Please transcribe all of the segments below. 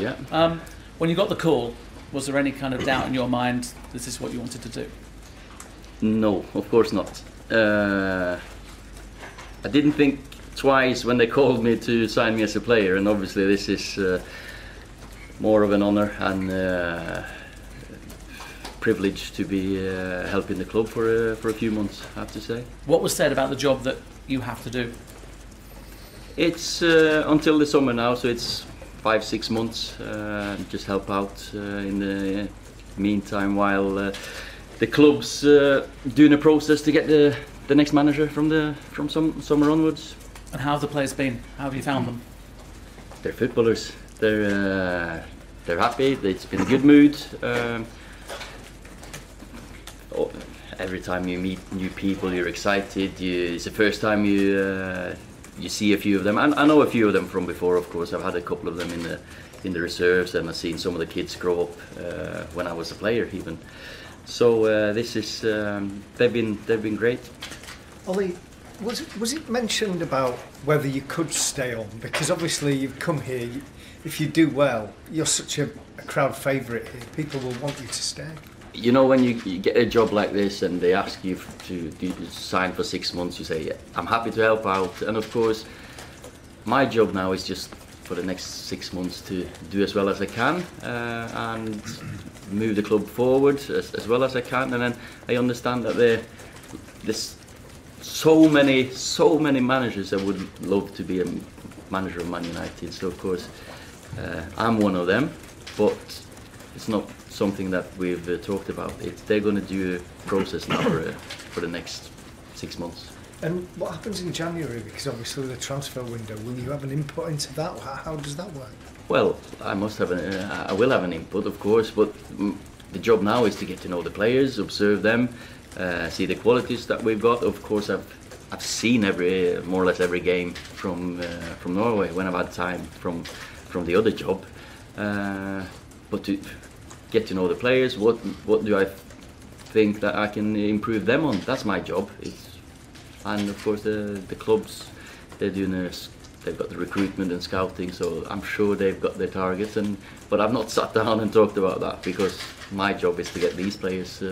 Yeah. When you got the call, was there any kind of doubt in your mind this is what you wanted to do? No, of course not. I didn't think twice when they called me to sign me as a player, and obviously this is more of an honor and privilege to be helping the club for a few months, I have to say. What was said about the job that you have to do? It's until the summer now, so it's 5-6 months. Just help out in the meantime while the club's doing a process to get the next manager from summer onwards. And how have the players been? How have you found them? They're footballers. They're happy. It's been a good mood. Every time you meet new people, you're excited. It's the first time you see a few of them. I know a few of them from before, of course. I've had a couple of them in the reserves, and I've seen some of the kids grow up when I was a player even. So this is they've been great. Ollie, was it mentioned about whether you could stay on? Because obviously you've come here. If you do well, you're such a crowd favourite here. People will want you to stay. You know, when you get a job like this and they ask you to sign for 6 months, you say, yeah, I'm happy to help out. And of course, my job now is just for the next 6 months to do as well as I can and move the club forward as well as I can. And then I understand that there's so many managers that would love to be a manager of Man United. So of course, I'm one of them, but it's not something that we've talked about. They're going to do a process now for the next 6 months. And what happens in January? Because obviously the transfer window, will you have an input into that? How does that work? Well, I will have an input, of course, but the job now is to get to know the players, observe them, see the qualities that we've got. Of course, I've seen more or less every game from Norway when I've had time from the other job. But to get to know the players, what do I think that I can improve them on? That's my job. And of course the clubs, they've got the recruitment and scouting, so I'm sure they've got their targets. But I've not sat down and talked about that because my job is to get these players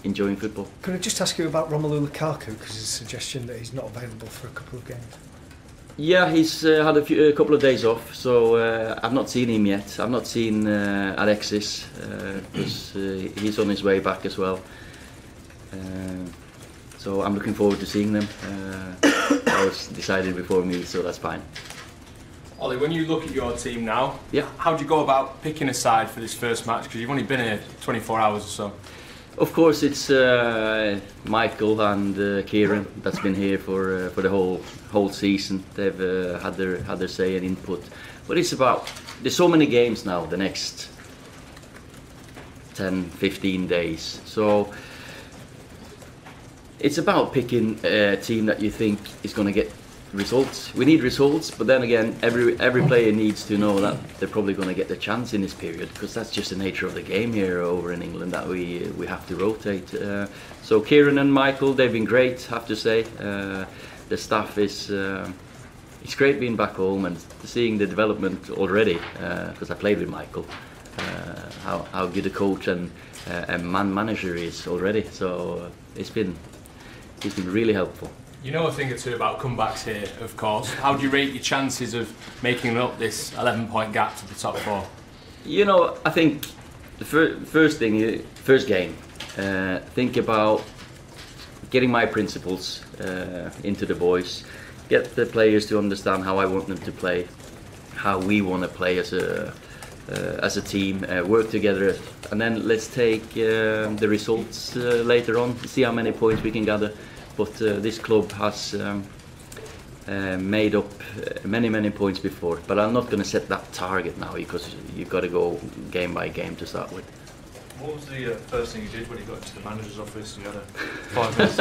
enjoying football. Can I just ask you about Romelu Lukaku, because there's a suggestion that he's not available for a couple of games? Yeah, he's had a couple of days off, so I've not seen him yet. I've not seen Alexis, because he's on his way back as well. So I'm looking forward to seeing them. That was decided before me, so that's fine. Ollie, when you look at your team now, yeah, how do you go about picking a side for this first match? Because you've only been here 24 hours or so. Of course, it's Michael and Kieran that's been here for the whole season. They've had their say and input. But it's about, there's so many games now the next 10-15 days. So it's about picking a team that you think is going to get results. We need results, but then again, every player needs to know that they're probably going to get the chance in this period, because that's just the nature of the game here over in England, that we have to rotate. So Kieran and Michael, they've been great, have to say. The staff is it's great being back home and seeing the development already, because I played with Michael, how good a coach and a manager is already. So he's been really helpful. You know a thing or two about comebacks here, of course. How do you rate your chances of making up this 11-point gap to the top four? You know, I think the first game, think about getting my principles into the boys, get the players to understand how I want them to play, how we want to play as a team, work together, and then let's take the results later on, see how many points we can gather. But this club has made up many points before. But I'm not going to set that target now, because you've got to go game by game to start with. What was the first thing you did when you got into the manager's office and you had 5 minutes?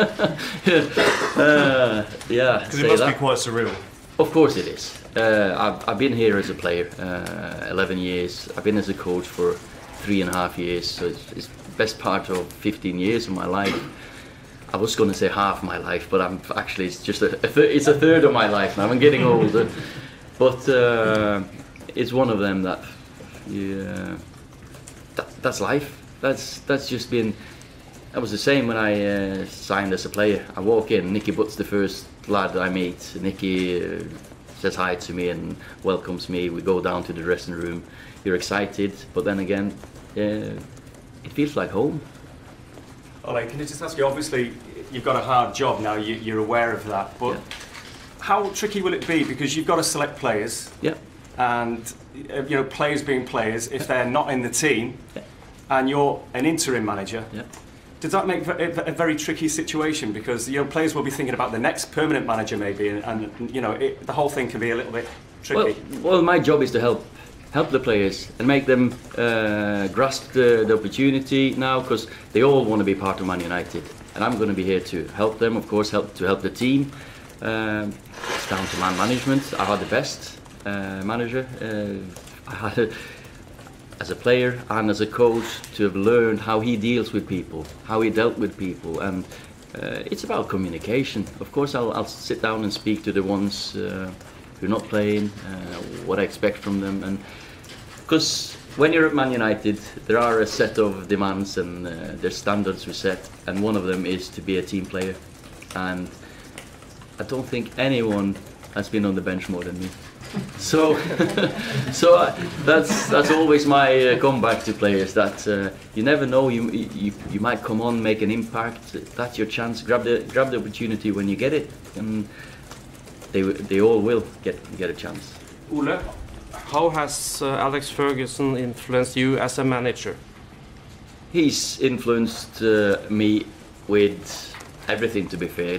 Yeah, because it must be quite surreal. Of course it is. I've been here as a player 11 years. I've been as a coach for 3.5 years. So it's the best part of 15 years of my life. I was going to say half my life, but it's just it's a third of my life now. I'm getting older, but it's one of them that That's life. That's just been. That was the same when I signed as a player. I walk in, Nicky Butt's the first lad I meet. Nicky says hi to me and welcomes me. We go down to the dressing room. You're excited, but then again, it feels like home. Ole, can I just ask you, obviously you've got a hard job now, you're aware of that, but how tricky will it be? Because you've got to select players, and players being players, if they're not in the team, and you're an interim manager, does that make it a very tricky situation? Because players will be thinking about the next permanent manager maybe, and the whole thing can be a little bit tricky. Well, my job is to help the players and make them grasp the opportunity now, because they all want to be part of Man United, and I'm going to be here to help them, of course, to help the team. It's down to man management. I had the best manager I had as a player and as a coach, to have learned how he deals with people, how he dealt with people, and it's about communication. Of course, I'll sit down and speak to the ones who are not playing, what I expect from them, and because when you're at Man United, there are a set of demands and there's standards we set, and one of them is to be a team player. And I don't think anyone has been on the bench more than me. So, that's always my comeback to players. That you never know, you might come on, make an impact. That's your chance. Grab the opportunity when you get it, and they all will get a chance. Ole, how has Alex Ferguson influenced you as a manager? He's influenced me with everything, to be fair.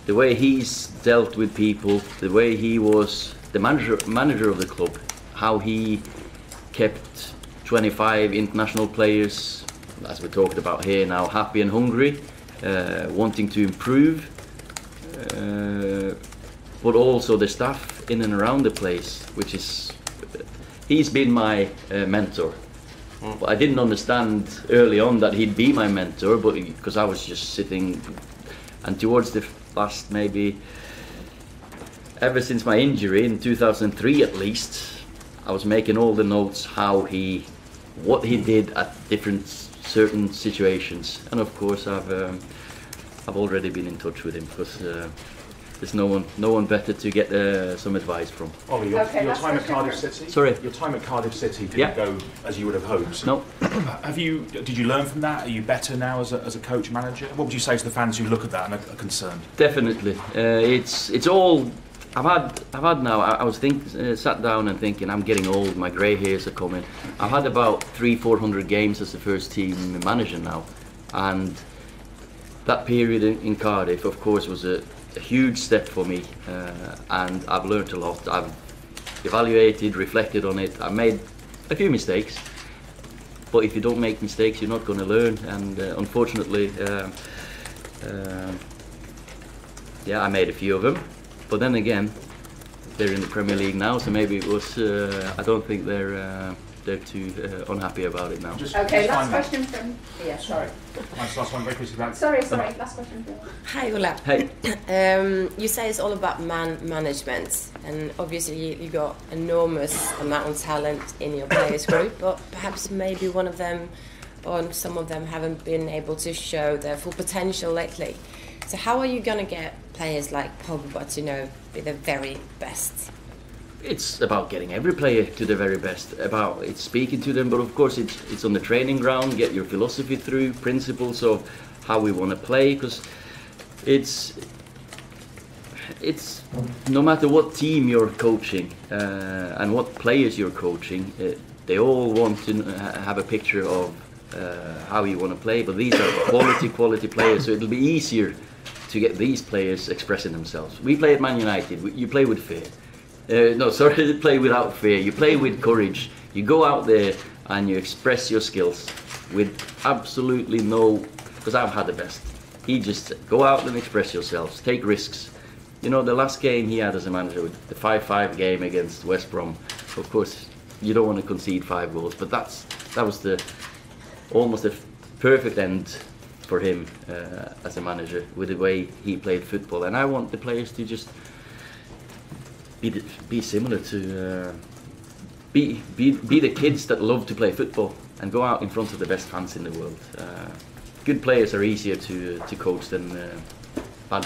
The way he's dealt with people, the way he was the manager of the club, how he kept 25 international players, as we talked about here now, happy and hungry, wanting to improve, but also the staff in and around the place, which is, he's been my mentor. But I didn't understand early on that he'd be my mentor, but because I was just sitting, and towards the last, maybe ever since my injury in 2003 at least, I was making all the notes what he did at certain situations, and of course I've already been in touch with him, because there's no one better to get some advice from. Ollie, your time at Cardiff City. Sorry. Your time at Cardiff City didn't go as you would have hoped. No. Did you learn from that? Are you better now as a coach manager? What would you say to the fans who look at that and are concerned? Definitely. It's all. I've had now. I was sat down and thinking, I'm getting old. My grey hairs are coming. I've had about 300-400 games as the first team manager now, and that period in Cardiff, of course, was a huge step for me, and I've learned a lot. I've evaluated, reflected on it. I made a few mistakes, but if you don't make mistakes, you're not going to learn. And unfortunately, I made a few of them. But then again, they're in the Premier League now, so maybe it was. I don't think they're too unhappy about it now. Okay, last question from. Yeah, sorry. Last one, very quickly. Sorry. Last question from. Hi, Ola. Hey. You say it's all about man management, and obviously you got enormous amount of talent in your players group, but perhaps maybe one of them, or some of them, haven't been able to show their full potential lately. So how are you gonna get players like Pogba to be the very best? It's about getting every player to the very best. It's speaking to them, but of course it's on the training ground. Get your philosophy through, principles of how we want to play, because it's no matter what team you're coaching and what players you're coaching, they all want to have a picture of how you want to play. But these are quality players, so it'll be easier to get these players expressing themselves. We play at Man United. You play with fear. Play without fear. You play with courage. You go out there and you express your skills with absolutely because I've had the best. He just go out and express yourselves, take risks. The last game he had as a manager, the 5-5 game against West Brom, of course you don't want to concede 5 goals, but that was almost a perfect end for him as a manager, with the way he played football. And I want the players to just be similar to be the kids that love to play football and go out in front of the best fans in the world. Good players are easier to coach than bad.